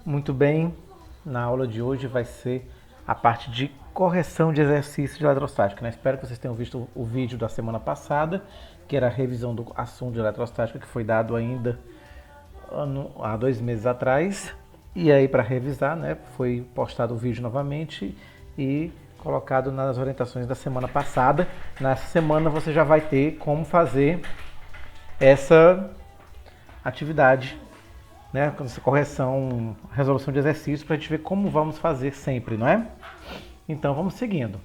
Muito bem, na aula de hoje vai ser a parte de correção de exercício de eletrostática, né? Espero que vocês tenham visto o vídeo da semana passada, que era a revisão do assunto de eletrostática, que foi dado ainda há 2 meses atrás. E aí, para revisar, né, foi postado o vídeo novamente e colocado nas orientações da semana passada. Nessa semana você já vai ter como fazer essa atividade, né, com essa correção, resolução de exercícios, para a gente ver como vamos fazer sempre, não é? Então vamos seguindo.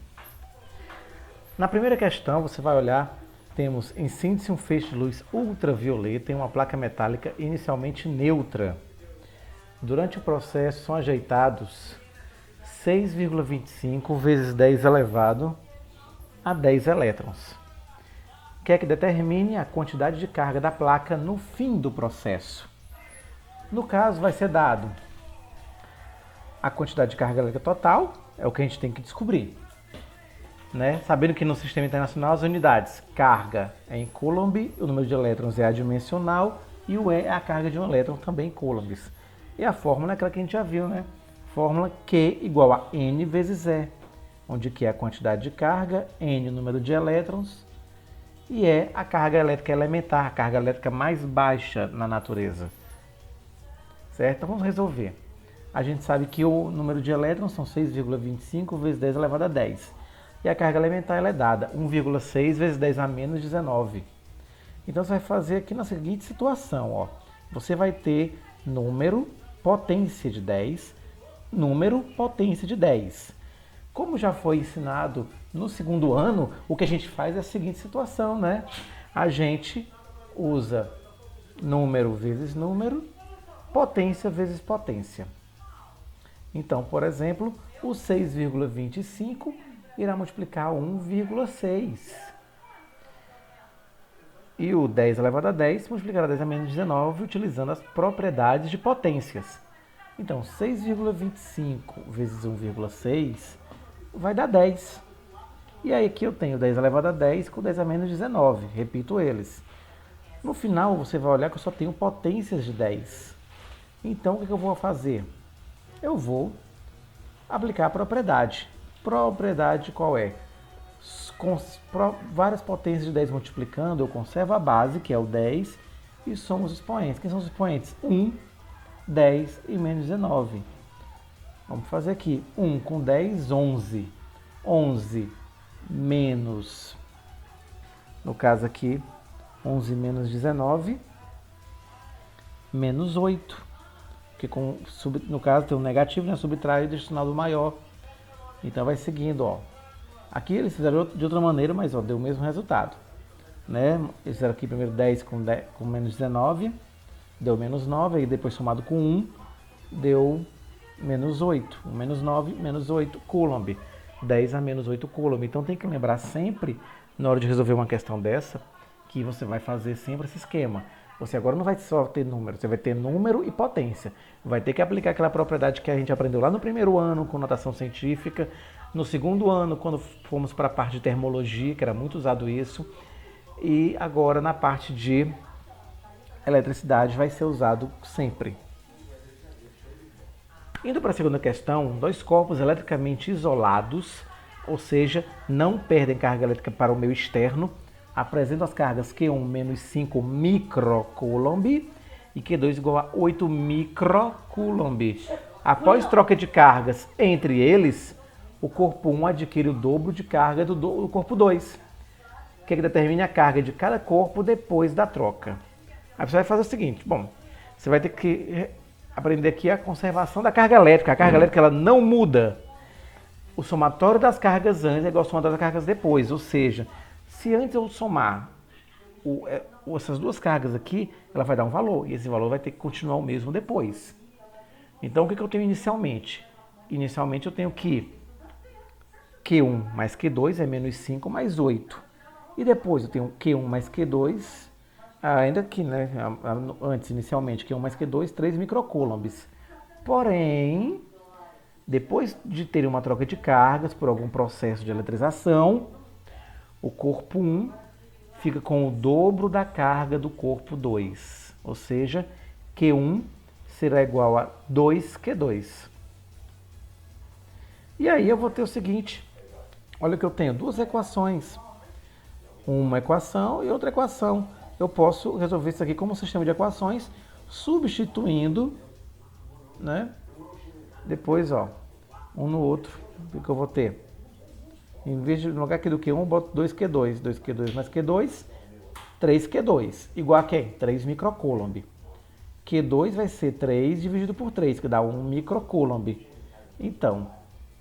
Na primeira questão você vai olhar, temos em síntese um feixe de luz ultravioleta em uma placa metálica inicialmente neutra. Durante o processo são ajeitados 6,25 vezes 10 elevado a 10 elétrons. Quer que determine a quantidade de carga da placa no fim do processo. No caso, vai ser dado a quantidade de carga elétrica total, é o que a gente tem que descobrir. Né? Sabendo que no sistema internacional as unidades carga é em coulomb, o número de elétrons é adimensional e o E é a carga de um elétron também em coulombs. E a fórmula é aquela que a gente já viu, né? Fórmula Q igual a N vezes E, onde Q é a quantidade de carga, N o número de elétrons e E a carga elétrica elementar, a carga elétrica mais baixa na natureza. Certo? Então vamos resolver. A gente sabe que o número de elétrons são 6,25 vezes 10 elevado a 10. E a carga elementar ela é dada 1,6 vezes 10 a menos 19. Então você vai fazer aqui na seguinte situação. Ó. Você vai ter número, potência de 10, número, potência de 10. Como já foi ensinado no segundo ano, o que a gente faz é a seguinte situação, né? A gente usa número vezes número, potência vezes potência. Então, por exemplo, o 6,25 irá multiplicar 1,6. E o 10 elevado a 10 multiplicará 10 a menos 19, utilizando as propriedades de potências. Então, 6,25 vezes 1,6 vai dar 10. E aí aqui eu tenho 10 elevado a 10 com 10 a menos 19. Repito eles. No final, você vai olhar que eu só tenho potências de 10. Então, o que eu vou fazer? Eu vou aplicar a propriedade. Propriedade qual é? Com várias potências de 10 multiplicando, eu conservo a base, que é o 10, e somo os expoentes. Quem são os expoentes? 1, 10 e menos 19. Vamos fazer aqui. 1 com 10, 11. 11 menos, no caso aqui, 11 menos 19, menos 8. Porque no caso tem um negativo, né? Subtrai e deixa o sinal do maior. Então vai seguindo, ó. Aqui eles fizeram de outra maneira, mas ó, deu o mesmo resultado. Né? Eles fizeram aqui primeiro 10 com menos 19, deu menos 9, aí depois somado com 1, deu menos 8. Menos 9, menos 8, coulomb. 10 a menos 8 coulomb. Então tem que lembrar sempre, na hora de resolver uma questão dessa, que você vai fazer sempre esse esquema. Você agora não vai só ter número, você vai ter número e potência. Vai ter que aplicar aquela propriedade que a gente aprendeu lá no primeiro ano, com notação científica. No segundo ano, quando fomos para a parte de termologia, que era muito usado isso. E agora na parte de eletricidade vai ser usado sempre. Indo para a segunda questão, dois corpos eletricamente isolados, ou seja, não perdem carga elétrica para o meio externo, apresentam as cargas Q1 menos 5 microcoulomb e Q2 igual a 8 microcoulomb. Após troca de cargas entre eles, o corpo 1 adquire o dobro de carga do corpo 2, que determina a carga de cada corpo depois da troca. Aí você vai fazer o seguinte, bom, você vai ter que aprender aqui a conservação da carga elétrica. A carga elétrica ela não muda. O somatório das cargas antes é igual ao somatório das cargas depois, ou seja, se antes eu somar essas duas cargas aqui, ela vai dar um valor, e esse valor vai ter que continuar o mesmo depois. Então, o que eu tenho inicialmente? Inicialmente eu tenho que Q1 mais Q2 é menos 5 mais 8. E depois eu tenho Q1 mais Q2, ainda que, né, antes, inicialmente, Q1 mais Q2, 3 microcoulombs. Porém, depois de ter uma troca de cargas por algum processo de eletrização, o corpo 1 fica com o dobro da carga do corpo 2, ou seja, Q1 será igual a 2Q2. E aí eu vou ter o seguinte, olha que eu tenho duas equações, uma equação e outra equação. Eu posso resolver isso aqui como um sistema de equações, substituindo, né? Depois, ó, um no outro, o que eu vou ter? Em vez de, no lugar aqui do Q1, eu boto 2Q2. 2Q2 mais Q2, 3Q2. Igual a quem? 3 microcoulomb. Q2 vai ser 3 dividido por 3, que dá 1 microcoulomb. Então,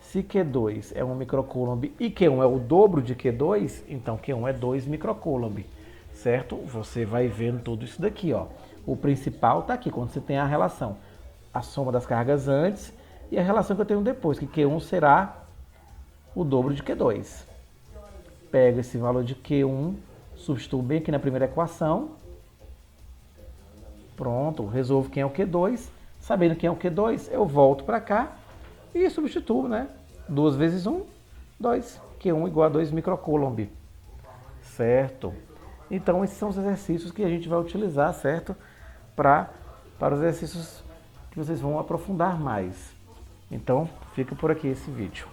se Q2 é 1 microcoulomb e Q1 é o dobro de Q2, então Q1 é 2 microcoulomb, certo? Você vai vendo tudo isso daqui, ó. O principal está aqui, quando você tem a relação, a soma das cargas antes e a relação que eu tenho depois, que Q1 será o dobro de Q2. Pego esse valor de Q1, substituo bem aqui na primeira equação. Pronto, resolvo quem é o Q2. Sabendo quem é o Q2, eu volto para cá e substituo, né? 2 vezes 1, 2. Q1 igual a 2 microcoulomb. Certo? Então, esses são os exercícios que a gente vai utilizar, certo? Para os exercícios que vocês vão aprofundar mais. Então, fica por aqui esse vídeo.